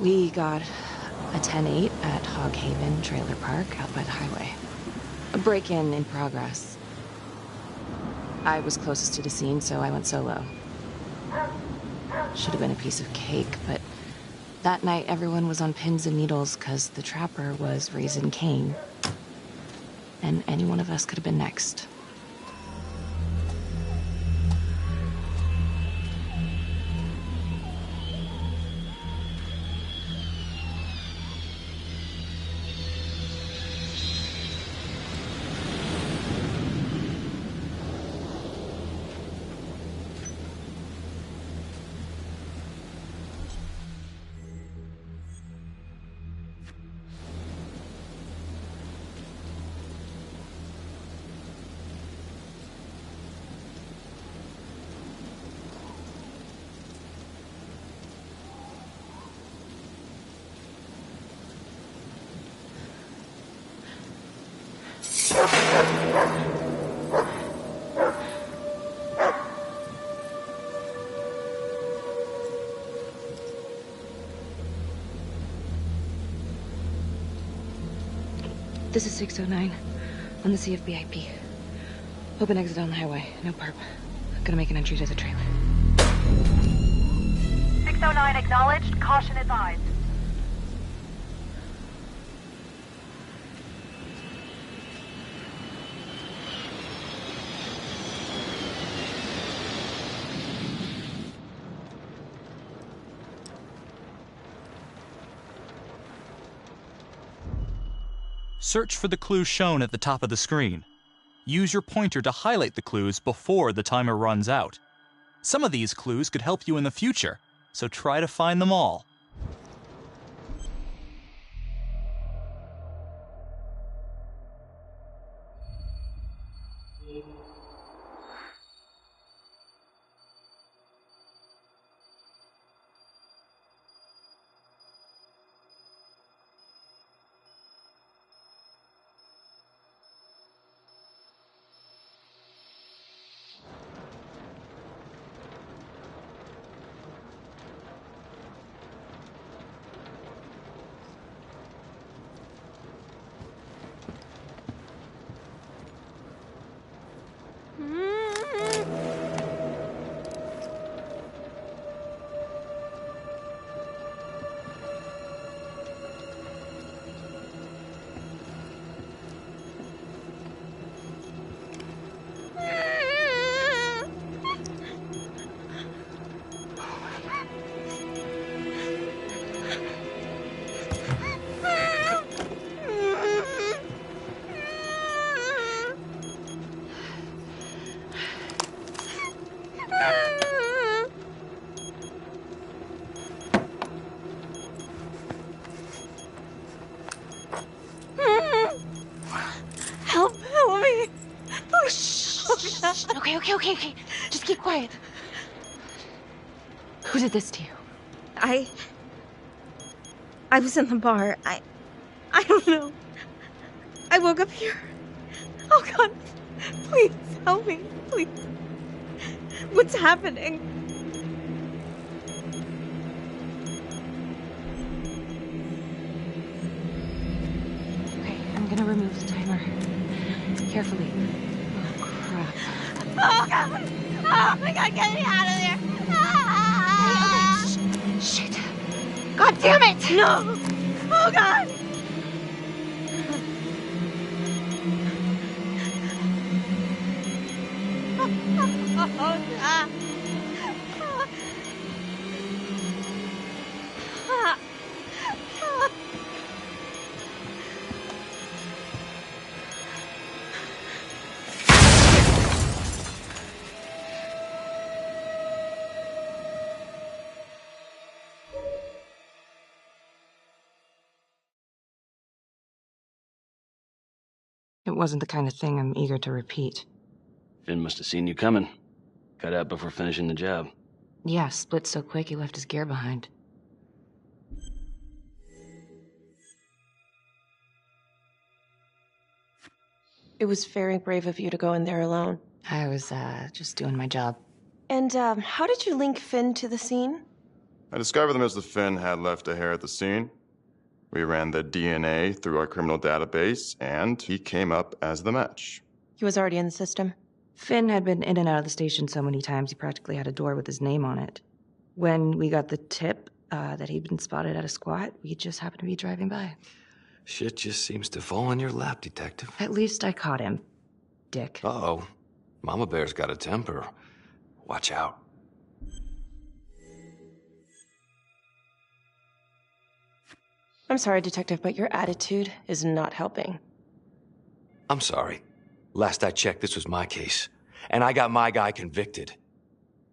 We got a 10-8 at Hog Haven Trailer Park out by the highway. A break-in in progress. I was closest to the scene, so I went solo. Should have been a piece of cake, but that night everyone was on pins and needles because the trapper was raising Cain. And any one of us could have been next. This is 609 on the CFBIP. Open exit on the highway. No perp. Gonna make an entry to the trailer. 609 acknowledged. Caution advised. Search for the clues shown at the top of the screen. Use your pointer to highlight the clues before the timer runs out. Some of these clues could help you in the future, so try to find them all. Help me. Oh, shh. Okay. Just keep quiet. Who did this to you? I was in the bar. I don't know. I woke up here. Oh, God. Please help me. Please. What's happening? Okay, I'm gonna remove the timer. Carefully. Oh, crap. Oh, God. Oh, my God. Get me out of there. Ah! Okay, shit. God damn it! No. Oh, God. Oh, God. It wasn't the kind of thing I'm eager to repeat. Finn must have seen you coming. Got out before finishing the job. Yeah, split so quick he left his gear behind. It was very brave of you to go in there alone. I was, just doing my job. And, how did you link Finn to the scene? I discovered that Mr. Finn had left a hair at the scene. We ran the DNA through our criminal database, and he came up as the match. He was already in the system. Finn had been in and out of the station so many times he practically had a door with his name on it. When we got the tip that he'd been spotted at a squat, we just happened to be driving by. Shit just seems to fall in your lap, Detective. At least I caught him, Dick. Uh-oh. Mama Bear's got a temper. Watch out. I'm sorry, Detective, but your attitude is not helping. I'm sorry. Last I checked, this was my case. And I got my guy convicted.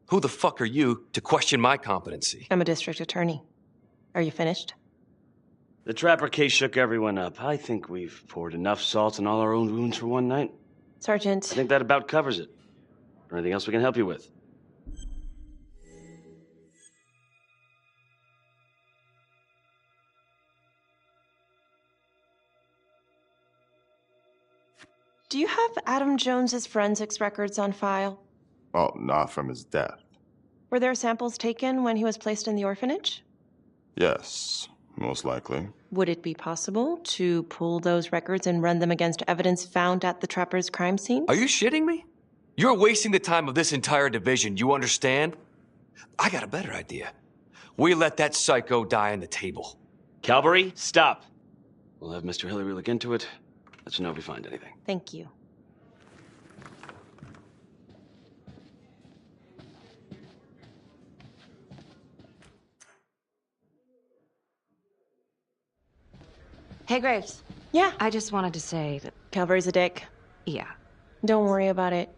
Who the fuck are you to question my competency? I'm a district attorney. Are you finished? The Trapper case shook everyone up. I think we've poured enough salt in all our own wounds for one night. Sergeant. I think that about covers it. Or anything else we can help you with? Do you have Adam Jones's forensics records on file? Well, not from his death. Were there samples taken when he was placed in the orphanage? Yes, most likely. Would it be possible to pull those records and run them against evidence found at the Trapper's crime scene? Are you shitting me? You're wasting the time of this entire division, you understand? I got a better idea. We let that psycho die on the table. Calvary, stop. We'll have Mr. Hillary look into it. Let you know if we find anything. Thank you. Hey, Graves. Yeah. I just wanted to say that, Calvary's a dick. yeah. Don't worry about it.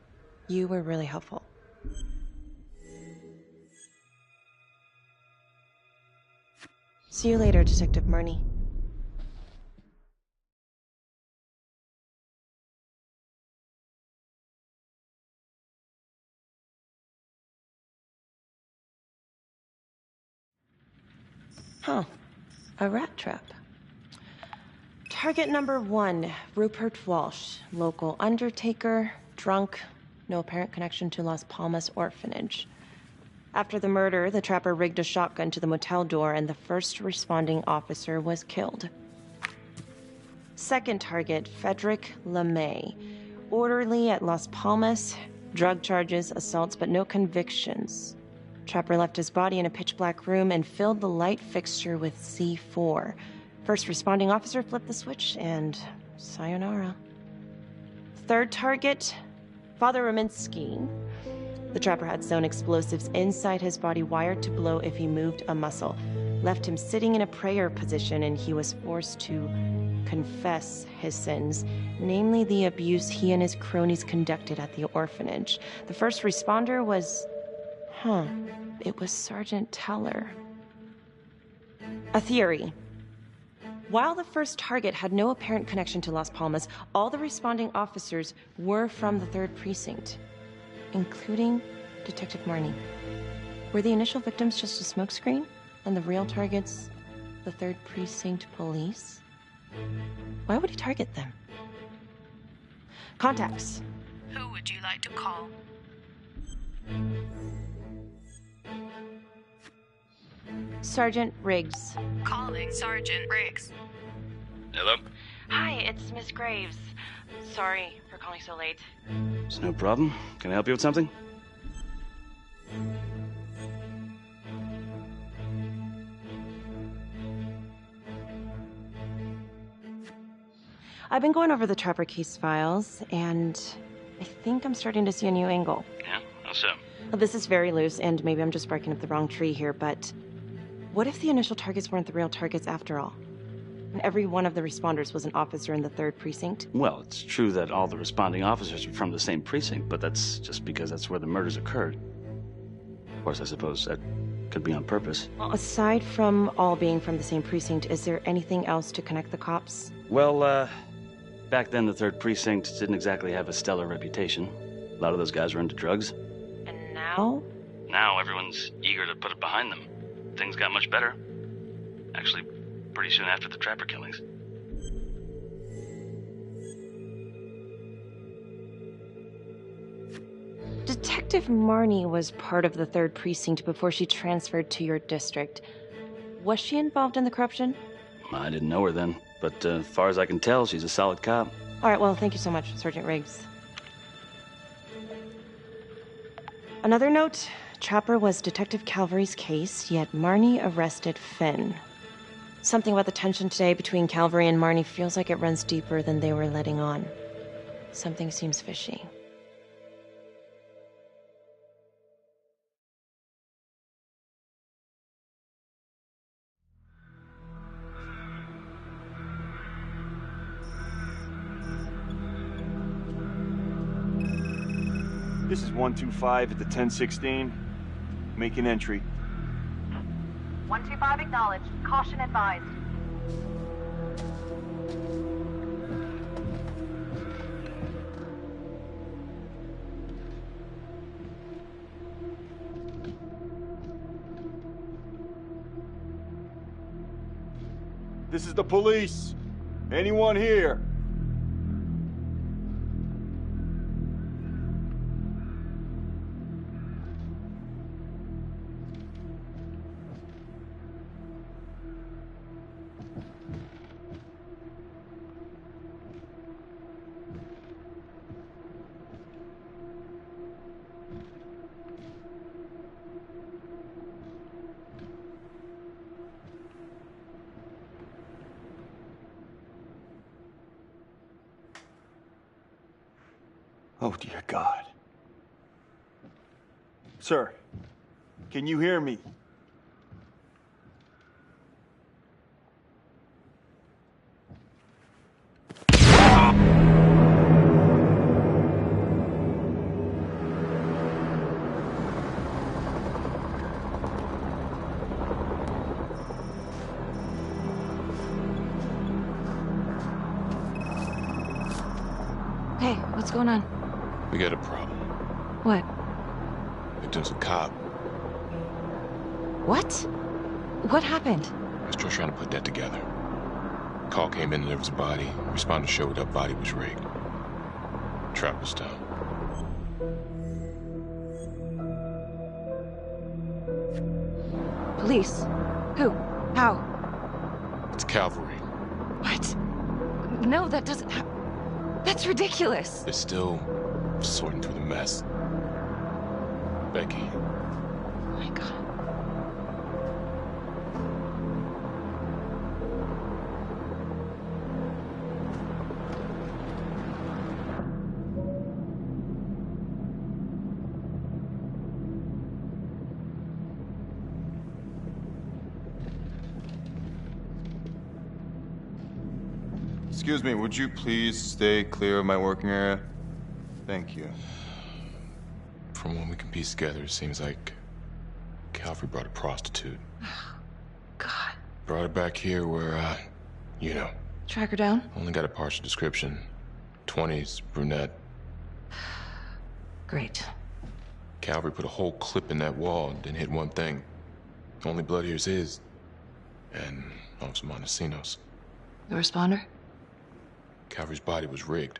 You were really helpful. See you later, Detective Marnie. Huh. A rat trap. Target number 1, Rupert Walsh, local undertaker, drunk, no apparent connection to Las Palmas orphanage. After the murder, the Trapper rigged a shotgun to the motel door and the first responding officer was killed. Second target, Frederick LeMay, orderly at Las Palmas, drug charges, assaults, but no convictions. Trapper left his body in a pitch-black room and filled the light fixture with C4. First responding officer flipped the switch, and sayonara. Third target, Father Rominsky. The Trapper had sewn explosives inside his body, wired to blow if he moved a muscle. Left him sitting in a prayer position, and he was forced to confess his sins, namely the abuse he and his cronies conducted at the orphanage. The first responder was... it was Sergeant Teller. A theory. While the first target had no apparent connection to Las Palmas, all the responding officers were from the 3rd Precinct, including Detective Marnie. Were the initial victims just a smokescreen, and the real targets the 3rd Precinct police? Why would he target them? Contacts. Who would you like to call? Sergeant Riggs. Calling Sergeant Riggs. Hello? Hi, it's Miss Graves. Sorry for calling so late. It's no problem. Can I help you with something? I've been going over the Trapper case files, and I think I'm starting to see a new angle. Yeah? How so? Well, this is very loose, and maybe I'm just barking up the wrong tree here, but what if the initial targets weren't the real targets after all? And every one of the responders was an officer in the 3rd Precinct? Well, it's true that all the responding officers are from the same precinct, but that's just because that's where the murders occurred. Of course, I suppose that could be on purpose. Well, aside from all being from the same precinct, is there anything else to connect the cops? Well, back then the 3rd Precinct didn't exactly have a stellar reputation. A lot of those guys were into drugs. And now? Now everyone's eager to put it behind them. Things got much better. Actually, pretty soon after the Trapper killings. Detective Detective Marnie was part of the 3rd Precinct before she transferred to your district. Was she involved in the corruption? I didn't know her then, but as far as I can tell, she's a solid cop. All right, well, thank you so much, Sergeant Riggs. Another note, Trapper was Detective Calvary's case, yet Marnie arrested Finn. Something about the tension today between Calvary and Marnie feels like it runs deeper than they were letting on. Something seems fishy. This is 125 at the 1016. Make an entry. 125 acknowledged. Caution advised. This is the police. Anyone here? Oh, dear God. Sir, can you hear me? Hey, what's going on? We got a problem. What? Victim's a cop. What? What happened? I was just trying to put that together. Call came in and there was a body. Responder showed up, body was rigged. Trap was down. Police? Who? How? It's Calvary. What? No, that doesn't That's ridiculous. They're still sorting through the mess. Becky. Oh my God. Excuse me, would you please stay clear of my working area? Thank you. From what we can piece together, it seems like Calvary brought a prostitute. God. Brought her back here where, you know. Track her down? Only got a partial description. 20s, brunette. Great. Calvary put a whole clip in that wall and didn't hit one thing. Only blood here's his. And Officer Montesinos. The responder? Calvary's body was rigged.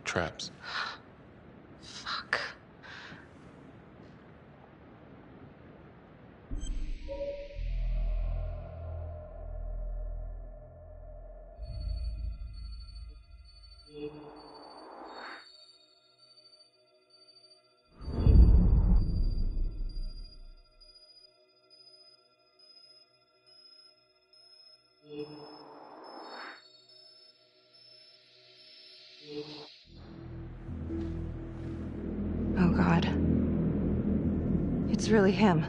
Traps. Fuck. Oh, God. It's really him.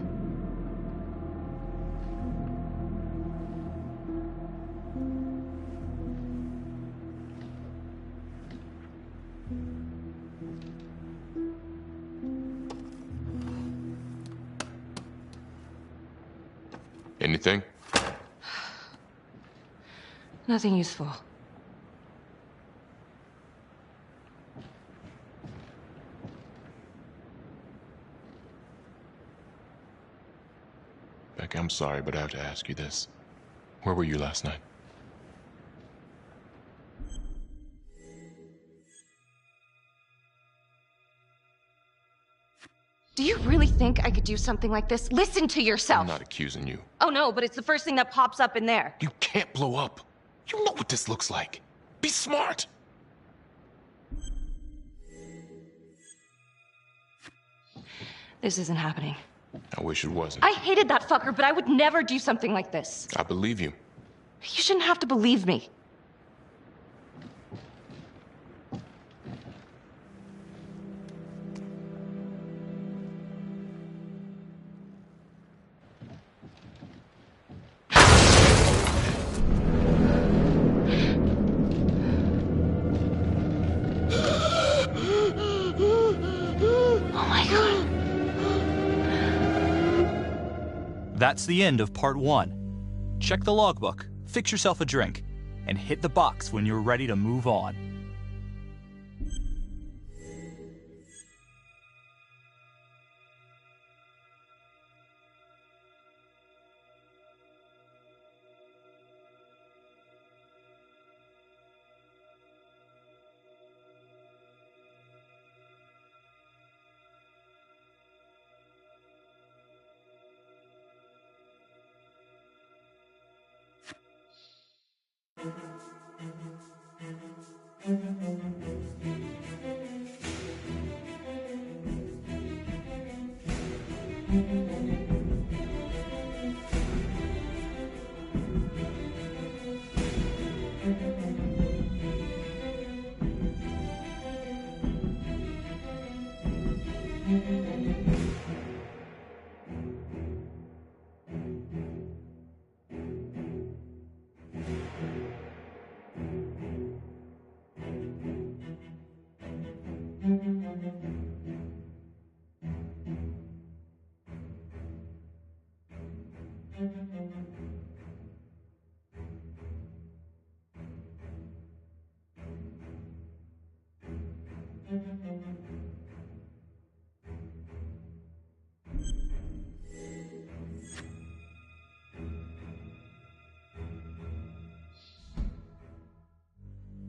Anything? Nothing useful. Becky, I'm sorry, but I have to ask you this. Where were you last night? Do you really think I could do something like this? Listen to yourself. I'm not accusing you. Oh no, but it's the first thing that pops up in there. You can't blow up. You know what this looks like. Be smart. This isn't happening. I wish it wasn't. I hated that fucker, but I would never do something like this. I believe you. You shouldn't have to believe me. That's the end of part 1. Check the logbook, fix yourself a drink, and hit the box when you're ready to move on.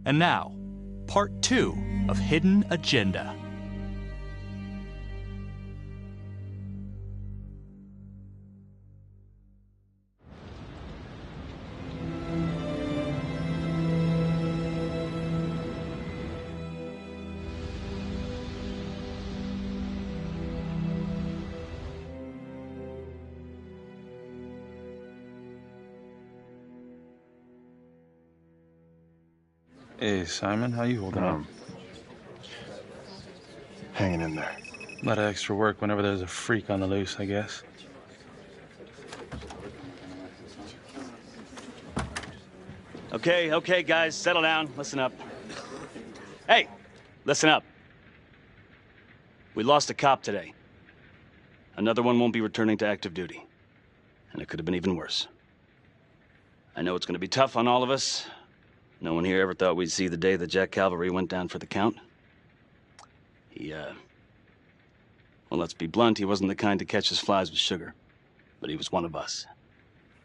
And now, part 2 of Hidden Agenda. Hey, Simon, how you holding up? Hanging in there. A lot of extra work whenever there's a freak on the loose, I guess. Okay, guys, settle down. Listen up. Hey, listen up. We lost a cop today. Another one won't be returning to active duty. And it could have been even worse. I know it's going to be tough on all of us. No one here ever thought we'd see the day that Jack Calvary went down for the count. Well, let's be blunt, he wasn't the kind to catch his flies with sugar. But he was one of us.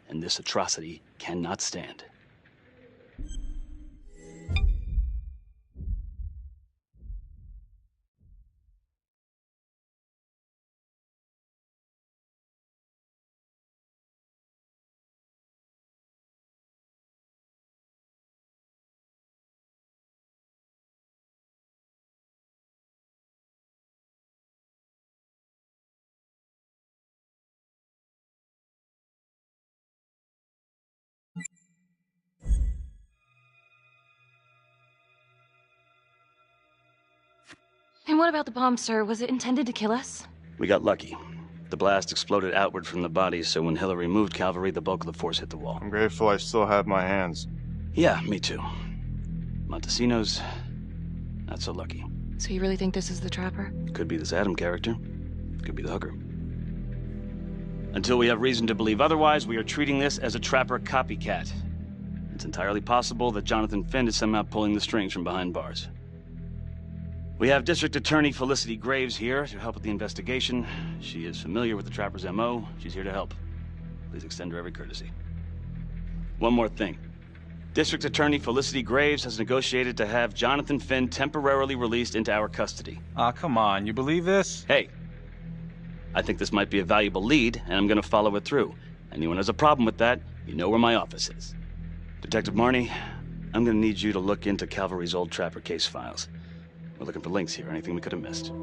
And this atrocity cannot stand. And what about the bomb, sir? Was it intended to kill us? We got lucky. The blast exploded outward from the bodies, so when Hillary moved Calvary, the bulk of the force hit the wall. I'm grateful I still have my hands. Yeah, me too. Montesinos, not so lucky. So you really think this is the Trapper? Could be this Adam character. Could be the hooker. Until we have reason to believe otherwise, we are treating this as a Trapper copycat. It's entirely possible that Jonathan Finn is somehow pulling the strings from behind bars. We have District Attorney Felicity Graves here to help with the investigation. She is familiar with the Trapper's MO. She's here to help. Please extend her every courtesy. One more thing. District Attorney Felicity Graves has negotiated to have Jonathan Finn temporarily released into our custody. Aw, come on. You believe this? Hey, I think this might be a valuable lead, and I'm gonna follow it through. Anyone has a problem with that, you know where my office is. Detective Marnie, I'm gonna need you to look into Calvary's old Trapper case files. We're looking for links here, anything we could have missed.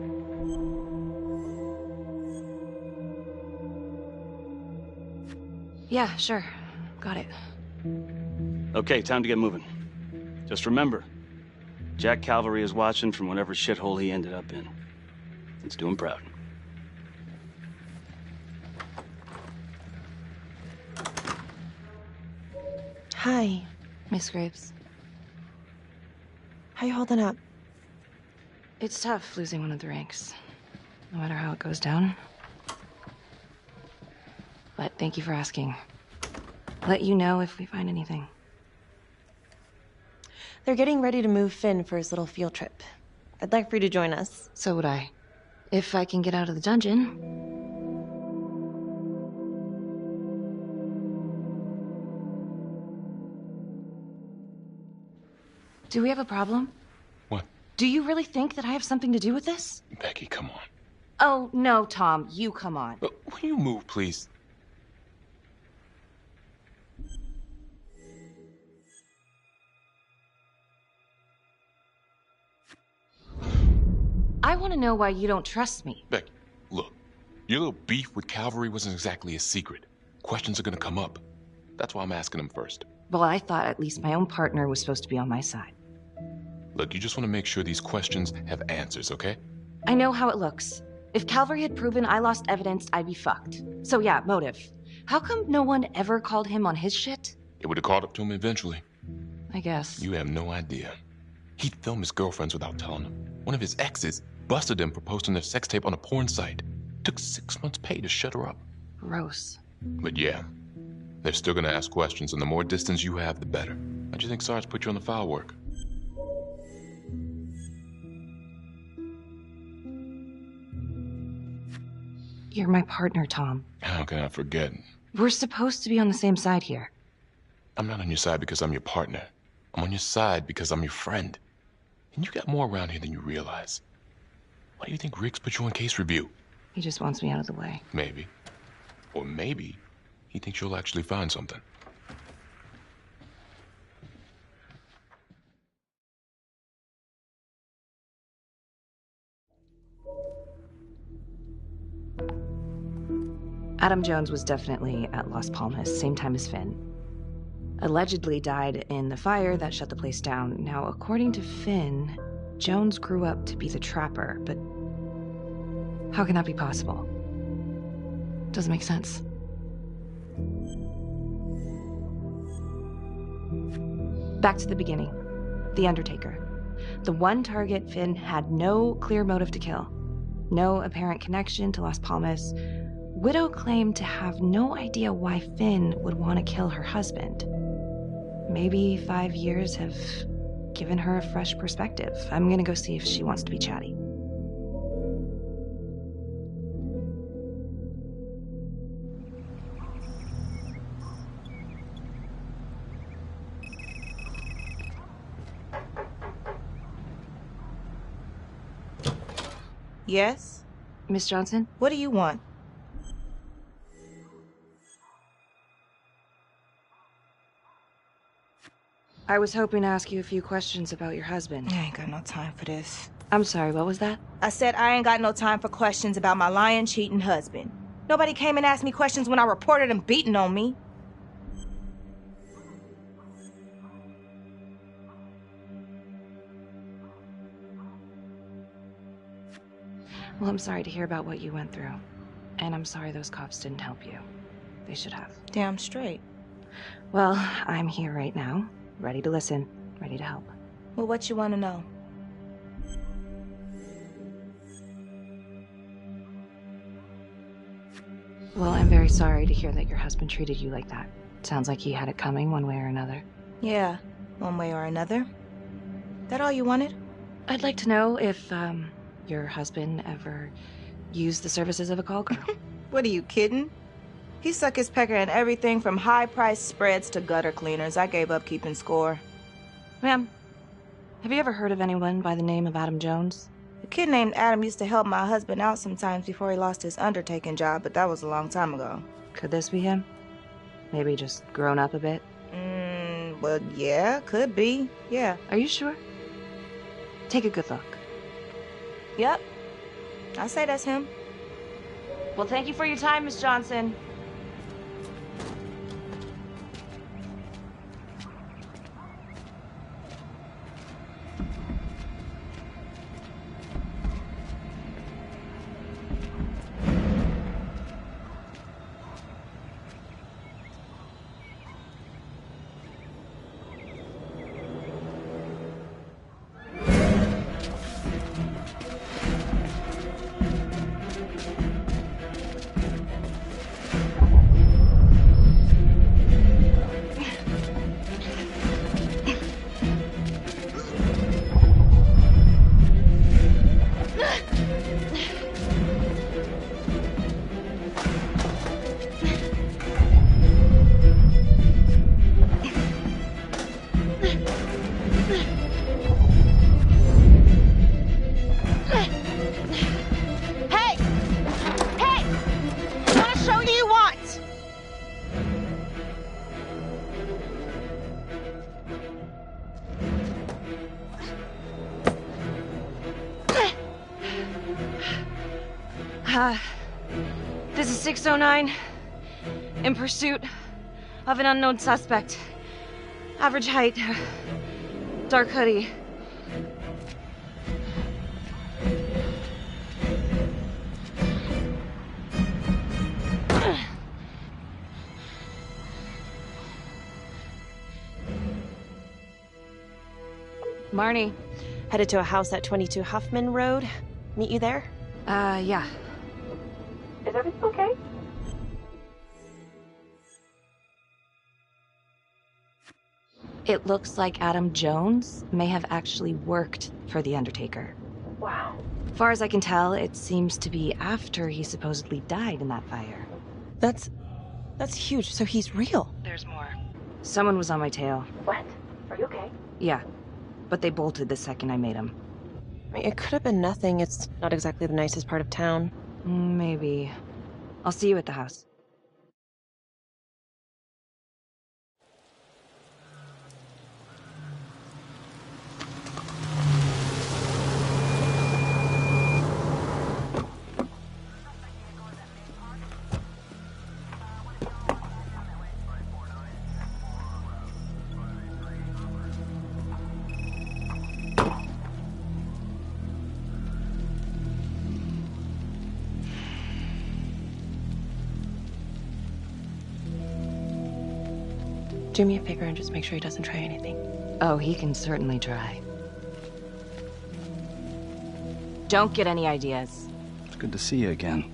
Yeah, sure. Got it. Okay, time to get moving. Just remember, Jack Calvary is watching from whatever shithole he ended up in. Let's do him proud. Hi. Miss Graves. How you holding up? It's tough losing one of the ranks, no matter how it goes down. But thank you for asking. Let you know if we find anything. They're getting ready to move Finn for his little field trip. I'd like for you to join us. So would I. If I can get out of the dungeon. Do we have a problem? What? Do you really think that I have something to do with this? Becky, come on. Oh, no, Tom. You come on. Will you move, please? I want to know why you don't trust me. Becky, look. Your little beef with Calvary wasn't exactly a secret. Questions are gonna come up. That's why I'm asking them first. Well, I thought at least my own partner was supposed to be on my side. Look, you just want to make sure these questions have answers, okay? I know how it looks. If Calvary had proven I lost evidence, I'd be fucked. So yeah, motive. How come no one ever called him on his shit? It would have caught up to him eventually. I guess. You have no idea. He'd film his girlfriends without telling them. One of his exes busted him for posting their sex tape on a porn site. Took 6 months' pay to shut her up. Gross. But yeah, they're still gonna ask questions, and the more distance you have, the better. How'd you think Sarge put you on the file work? You're my partner, Tom. How can I forget? We're supposed to be on the same side here. I'm not on your side because I'm your partner. I'm on your side because I'm your friend. And you got more around here than you realize. Why do you think Riggs put you on case review? He just wants me out of the way. Maybe. Or maybe he thinks you'll actually find something. Adam Jones was definitely at Las Palmas, same time as Finn. Allegedly died in the fire that shut the place down. Now, according to Finn, Jones grew up to be the Trapper, but how can that be possible? Doesn't make sense. Back to the beginning. The Undertaker. The one target Finn had no clear motive to kill. No apparent connection to Las Palmas. Widow claimed to have no idea why Finn would want to kill her husband. Maybe 5 years have given her a fresh perspective. I'm gonna go see if she wants to be chatty. Yes? Miss Johnson? What do you want? I was hoping to ask you a few questions about your husband. I ain't got no time for this. I'm sorry, what was that? I said I ain't got no time for questions about my lying, cheating husband. Nobody came and asked me questions when I reported him beating on me. Well, I'm sorry to hear about what you went through. And I'm sorry those cops didn't help you. They should have. Damn straight. Well, I'm here right now, ready to listen, ready to help. Well, what you want to know? Well, I'm very sorry to hear that your husband treated you like that. Sounds like he had it coming one way or another. Yeah, one way or another. That all you wanted? I'd like to know if, your husband ever used the services of a call girl. What, are you kidding? He suck his pecker in everything from high-priced spreads to gutter cleaners. I gave up keeping score. Ma'am, have you ever heard of anyone by the name of Adam Jones? kid named Adam used to help my husband out sometimes before he lost his undertaking job, but that was a long time ago. Could this be him? Maybe just grown up a bit? Well, yeah, could be. Yeah. Are you sure? Take a good look. Yep. I say that's him. Well, thank you for your time, Miss Johnson. This is 609. In pursuit of an unknown suspect. Average height. Dark hoodie. Marnie. Headed to a house at 22 Huffman Road. Meet you there? Yeah. Is everything okay? It looks like Adam Jones may have actually worked for The Undertaker. Wow. Far as I can tell, it seems to be after he supposedly died in that fire. That's huge. So he's real. There's more. Someone was on my tail. What? Are you okay? Yeah, but they bolted the second I made them. I mean, it could have been nothing. It's not exactly the nicest part of town. Maybe. I'll see you at the house. Do me a favor and just make sure he doesn't try anything. Oh, he can certainly try. Don't get any ideas. It's good to see you again.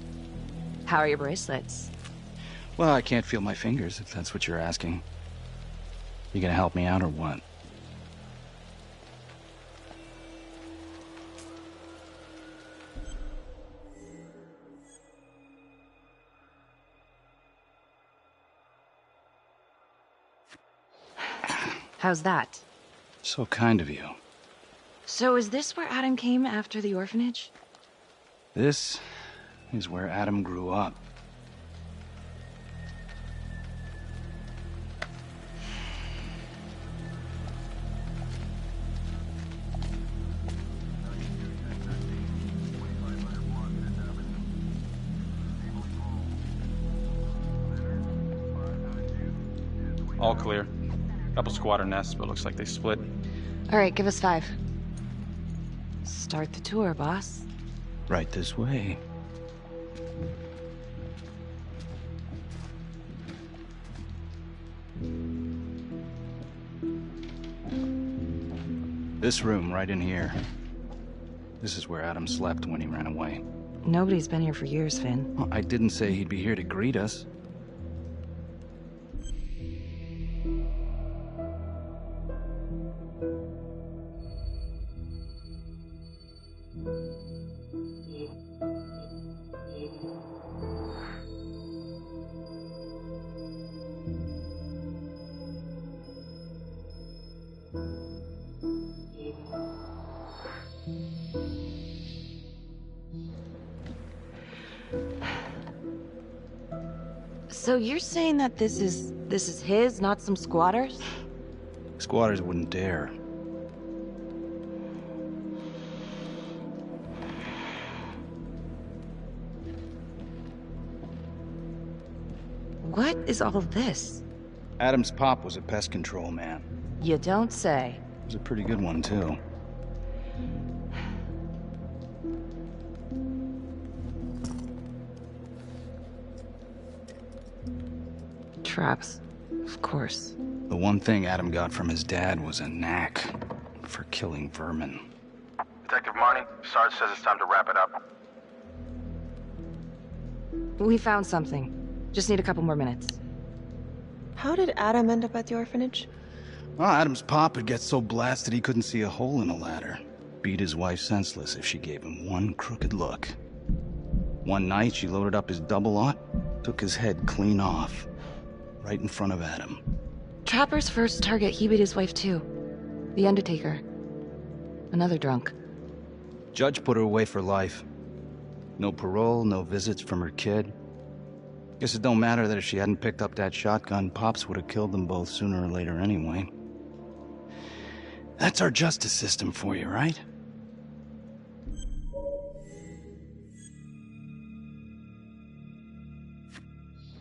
How are your bracelets? Well, I can't feel my fingers, if that's what you're asking. You gonna help me out or what? How's that? So kind of you. So is this where Adam came after the orphanage? This is where Adam grew up. All clear. Couple squatter nests, but looks like they split. All right, give us 5. Start the tour, boss. Right this way. This room right in here. This is where Adam slept when he ran away. Nobody's been here for years, Finn. Well, I didn't say he'd be here to greet us. So you're saying that this is his, not some squatters? Squatters wouldn't dare. What is all this? Adam's pop was a pest control man. You don't say. He was a pretty good one, too. Traps, of course. The one thing Adam got from his dad was a knack for killing vermin. Detective Marnie, Sarge says it's time to wrap it up. We found something. Just need a couple more minutes. How did Adam end up at the orphanage? Well, Adam's pop would get so blasted he couldn't see a hole in a ladder. Beat his wife senseless if she gave him one crooked look. One night, she loaded up his double-aught, took his head clean off, right in front of Adam. Trapper's first target, he beat his wife too. The Undertaker. Another drunk. Judge put her away for life. No parole, no visits from her kid. Guess it don't matter that if she hadn't picked up that shotgun, Pops would have killed them both sooner or later anyway. That's our justice system for you, right?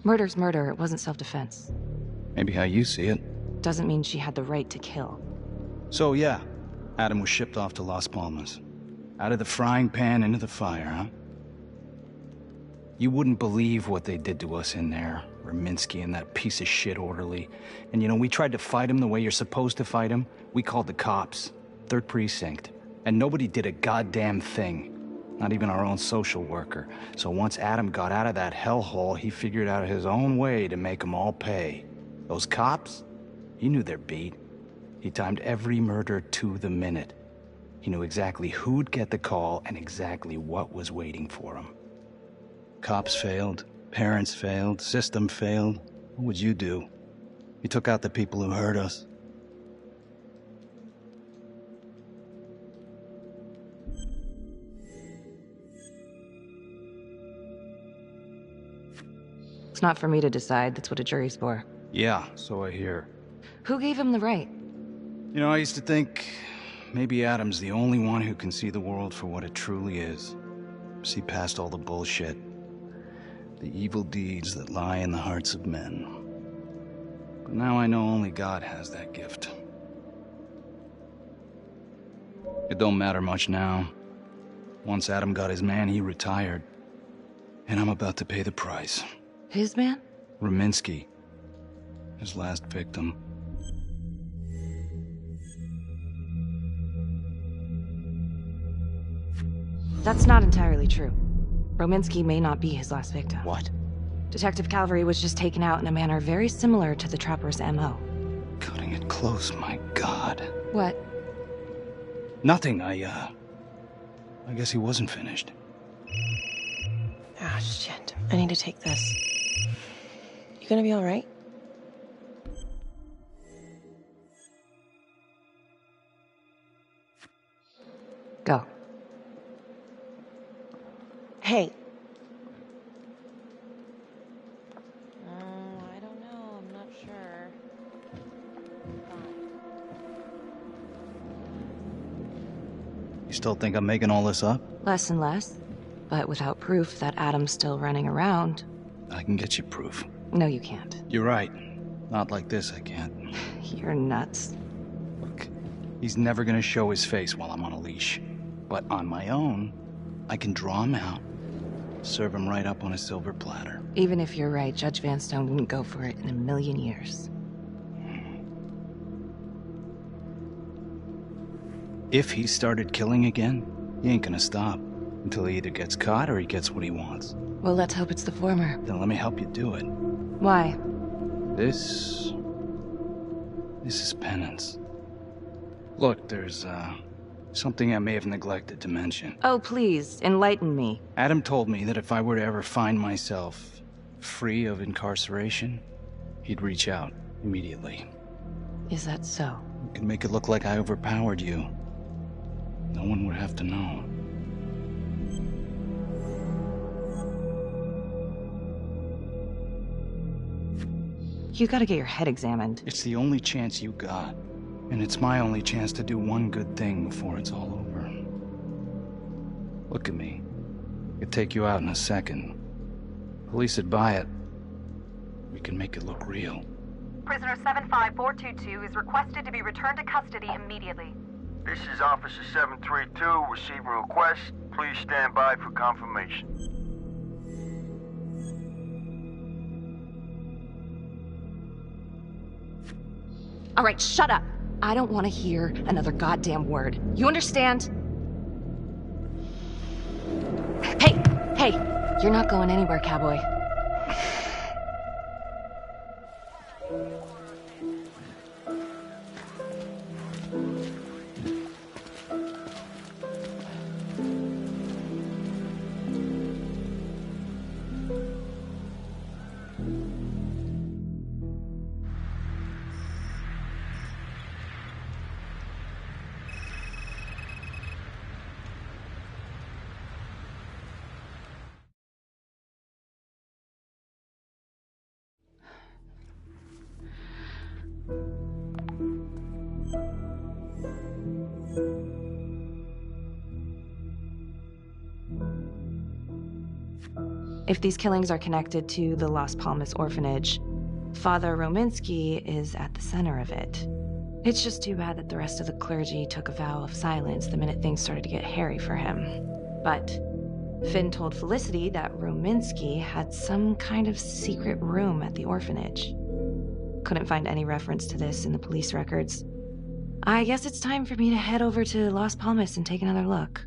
Murder's murder, it wasn't self-defense. Maybe how you see it. Doesn't mean she had the right to kill. So yeah, Adam was shipped off to Las Palmas. Out of the frying pan into the fire, huh? You wouldn't believe what they did to us in there. Rominsky and that piece of shit orderly. And you know, we tried to fight him the way you're supposed to fight him. We called the cops. 3rd Precinct. And nobody did a goddamn thing. Not even our own social worker. So once Adam got out of that hellhole, he figured out his own way to make them all pay. Those cops? He knew their beat. He timed every murder to the minute. He knew exactly who'd get the call and exactly what was waiting for him. Cops failed, parents failed, system failed. What would you do? You took out the people who hurt us. It's not for me to decide, that's what a jury's for. Yeah, so I hear. Who gave him the right? You know, I used to think maybe Adam's the only one who can see the world for what it truly is. See past all the bullshit. The evil deeds that lie in the hearts of men. But now I know only God has that gift. It don't matter much now. Once Adam got his man, he retired. And I'm about to pay the price. His man? Rominsky. His last victim. That's not entirely true. Rominsky may not be his last victim. What? Detective Calvary was just taken out in a manner very similar to the Trapper's MO. Cutting it close, my God. What? Nothing, I guess he wasn't finished. Ah, shit. I need to take this. You gonna be alright? Go. Hey. I don't know. I'm not sure. You still think I'm making all this up? Less and less. But without proof that Adam's still running around... I can get you proof. No, you can't. You're right. Not like this, I can't. You're nuts. Look, he's never gonna show his face while I'm on a leash. But on my own, I can draw him out. Serve him right up on a silver platter. Even if you're right, Judge Vanstone wouldn't go for it in a million years. If he started killing again, he ain't gonna stop. Until he either gets caught or he gets what he wants. Well, let's hope it's the former. Then let me help you do it. Why? This is penance. Look, there's, something I may have neglected to mention. Oh, please, enlighten me. Adam told me that if I were to ever find myself free of incarceration, he'd reach out immediately. Is that so? You could make it look like I overpowered you. No one would have to know. You gotta get your head examined. It's the only chance you got. And it's my only chance to do one good thing before it's all over. Look at me. I could take you out in a second. Police would buy it. We can make it look real. Prisoner 75422 is requested to be returned to custody immediately. This is Officer 732 receiving request. Please stand by for confirmation. All right, shut up. I don't want to hear another goddamn word. You understand? Hey, you're not going anywhere, cowboy. If these killings are connected to the Las Palmas orphanage, Father Rominsky is at the center of it. It's just too bad that the rest of the clergy took a vow of silence the minute things started to get hairy for him. But Finn told Felicity that Rominsky had some kind of secret room at the orphanage. Couldn't find any reference to this in the police records. I guess it's time for me to head over to Las Palmas and take another look.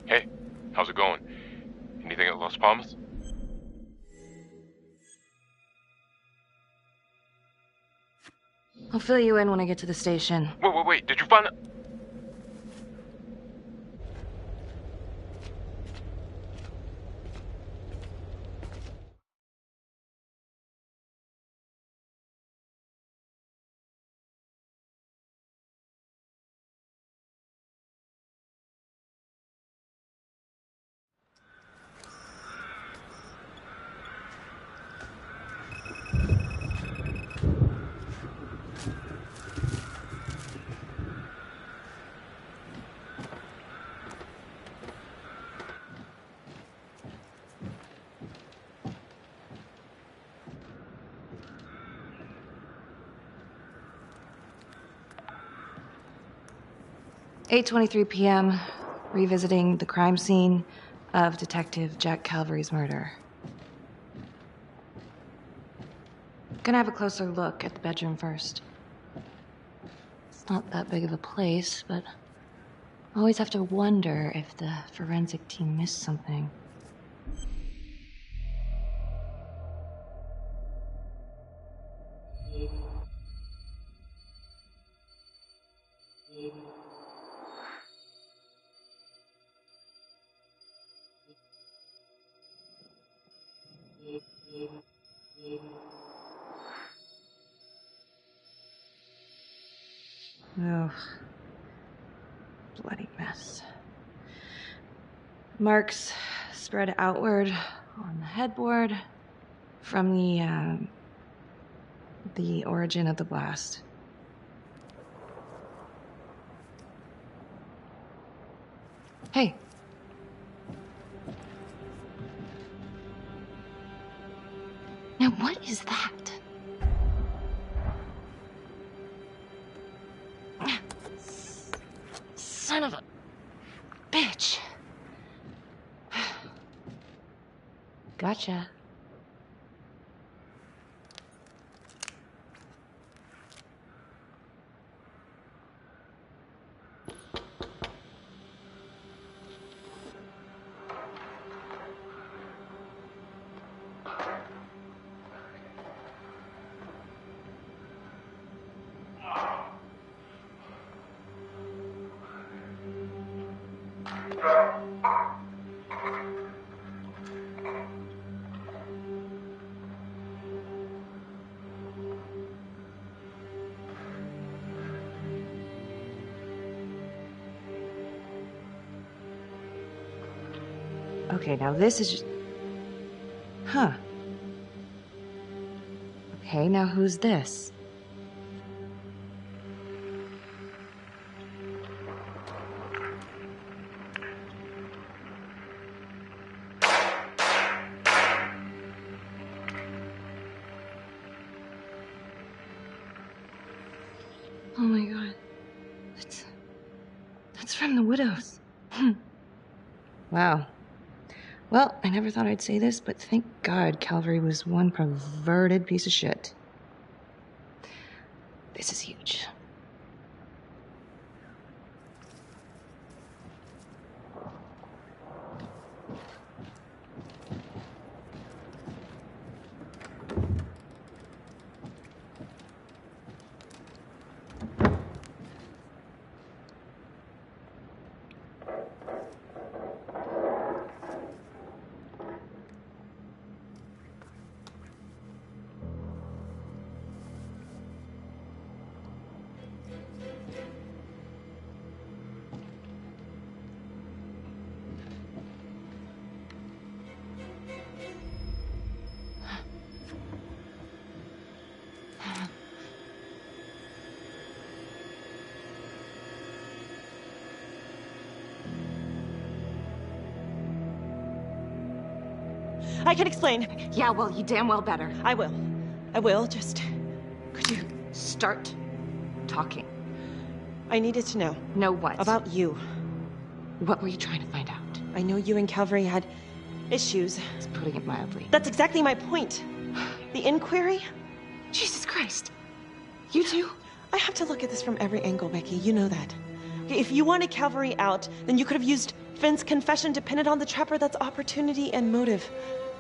Hey, how's it going? Anything at Las Palmas? I'll fill you in when I get to the station. Wait, did you find it? 8:23 p.m., revisiting the crime scene of Detective Jack Calvary's murder. Gonna have a closer look at the bedroom first. It's not that big of a place, but I always have to wonder if the forensic team missed something. Oh, bloody mess. Marks spread outward on the headboard from the origin of the blast. Hey. Now what is that? Son of a bitch. Gotcha. Okay, now this is just... Huh. Okay, now who's this? Oh my god. That's from the Widows. Wow. Well, I never thought I'd say this, but thank God Calvary was one perverted piece of shit. This is huge. I can explain. Yeah, well, you damn well better. I will. I will, just... Could you start talking? I needed to know. Know what? About you. What were you trying to find out? I know you and Calvary had issues. It's putting it mildly. That's exactly my point. The inquiry? Jesus Christ. You too? I have to look at this from every angle, Becky. You know that. Okay, if you wanted Calvary out, then you could have used Finn's confession to pin it on the Trapper. That's opportunity and motive.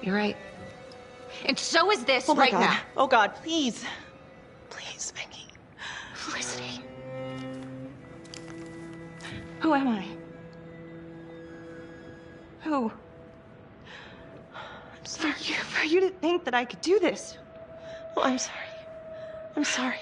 You're right. And so is this Oh my right God. now. Oh God, please. Please, Becky. Felicity. Who am I? Who? I'm sorry. For you to think that I could do this. Oh, I'm sorry. I'm sorry.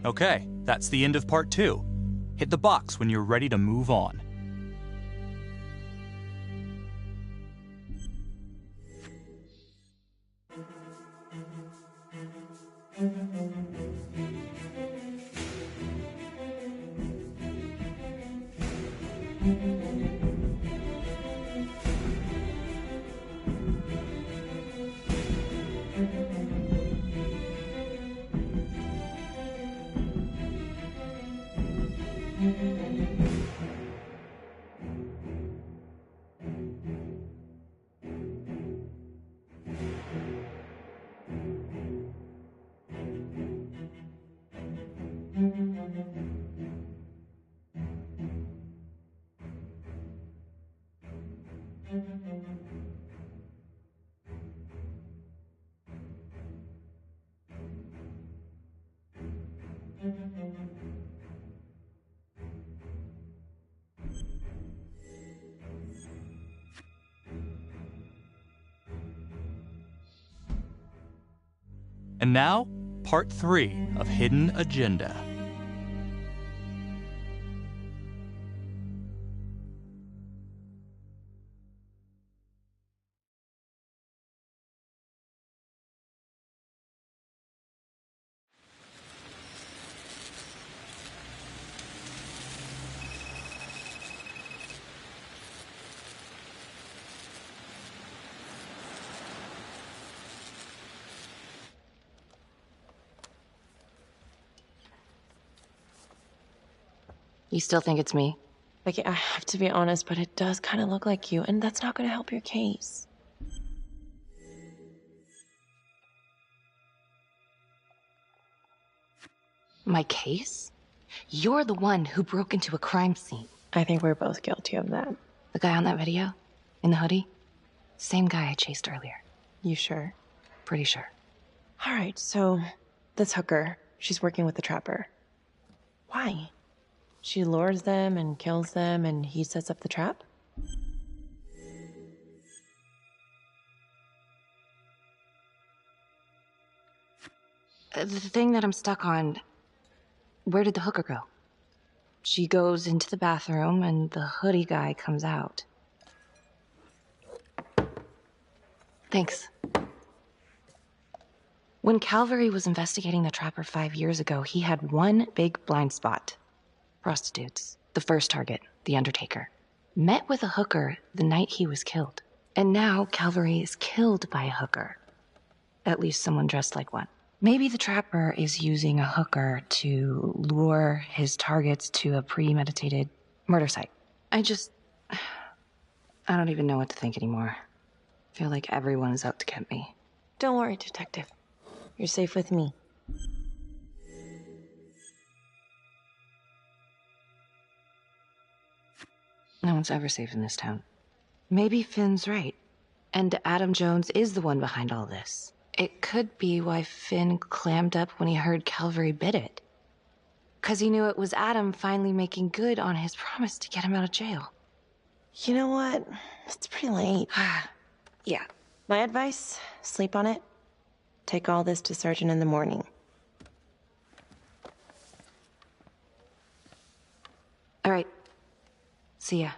Okay, that's the end of part 2. Hit the box when you're ready to move on. And now, part 3 of Hidden Agenda. You still think it's me? Like, I have to be honest, but it does kind of look like you, and that's not going to help your case. My case? You're the one who broke into a crime scene. I think we're both guilty of that. The guy on that video? In the hoodie? Same guy I chased earlier. You sure? Pretty sure. All right, so this hooker, she's working with the trapper. Why? She lures them and kills them, and he sets up the trap? The thing that I'm stuck on, where did the hooker go? She goes into the bathroom, and the hoodie guy comes out. Thanks. When Calvary was investigating the trapper 5 years ago, he had one big blind spot. Prostitutes. The first target, the Undertaker. Met with a hooker the night he was killed. And now Calvary is killed by a hooker. At least someone dressed like one. Maybe the trapper is using a hooker to lure his targets to a premeditated murder site. I don't even know what to think anymore. I feel like everyone is out to get me. Don't worry, Detective. You're safe with me. No one's ever safe in this town. Maybe Finn's right. And Adam Jones is the one behind all this. It could be why Finn clammed up when he heard Calvary bid it. 'Cause he knew it was Adam finally making good on his promise to get him out of jail. You know what? It's pretty late. Yeah. My advice, sleep on it. Take all this to Sergeant in the morning. All right. See ya.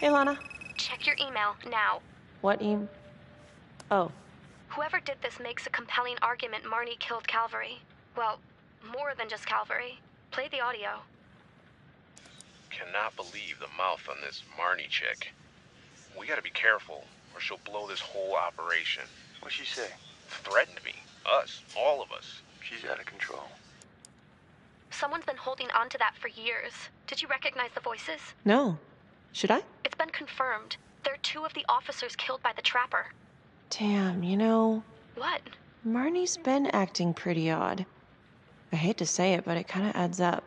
Hey, Lana. Check your email now. What Oh. Whoever did this makes a compelling argument Marnie killed Calvary. Well, more than just Calvary. Play the audio. Cannot believe the mouth on this Marnie chick. We gotta be careful, or she'll blow this whole operation. What'd she say? Threatened me. Us. All of us. She's out of control. Someone's been holding on to that for years. Did you recognize the voices? No. Should I? It's been confirmed. They're 2 of the officers killed by the trapper. Damn, you know, What? Marnie's been acting pretty odd. I hate to say it, but it kind of adds up.